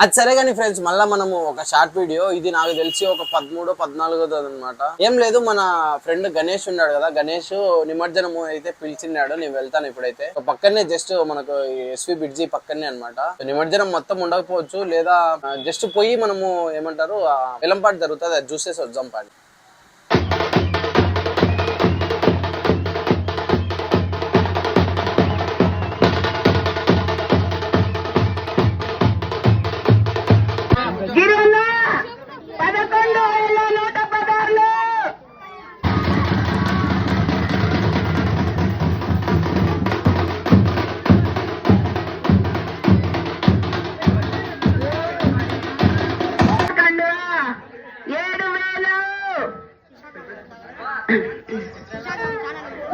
అది సరే కానీ ఫ్రెండ్స్, మళ్ళీ మనము ఒక షార్ట్ వీడియో, ఇది నాకు తెలిసి ఒక 13-14 అనమాట. ఏం లేదు, మన ఫ్రెండ్ గణేష్ ఉన్నాడు కదా, గణేష్ నిమజ్జనము అయితే పిలిచిన్నాడు. నేను వెళ్తాను ఇప్పుడైతే. పక్కనే జస్ట్ మనకు ఎస్వి బ్రిడ్జి పక్కనే అనమాట. నిమజ్జనం మొత్తం ఉండకపోవచ్చు, లేదా జస్ట్ పోయి మనము ఏమంటారు వెలంపాటు జరుగుతుంది, అది చూసేసి వద్దాం పాడి.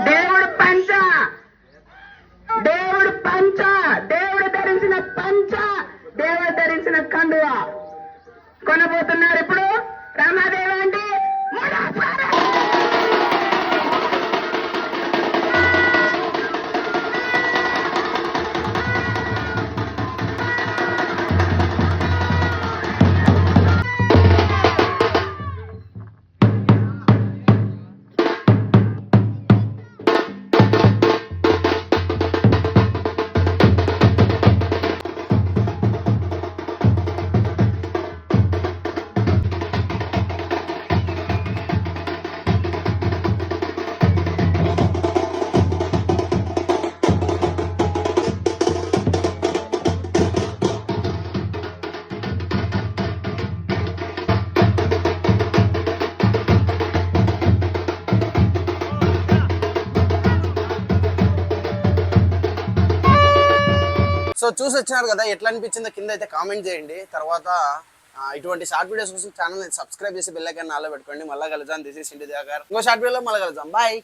దేవుడు పంచ, దేవుడు పంచ, దేవుడు ధరించిన పంచ, దేవుడు ధరించిన కండువ కొనబోతున్నారు ఇప్పుడు. రామాదేవి అంటే సో చూసి వచ్చినారు కదా, ఎట్లా అనిపించిందో కింద అయితే కామెంట్ చేయండి. తర్వాత ఇటువంటి షార్ట్ వీడియోస్ కోసం ఛానల్ సబ్స్క్రైబ్ చేసి బెల్ ఐకాన్ ఆల్లో పెట్టుకోండి. మళ్ళీ కలుద్దాం. దిస్ ఇస్ ఇంటి దాకా. ఇంకో షార్ట్ వీడియోలో మళ్ళీ కలుద్దాం. బాయ్.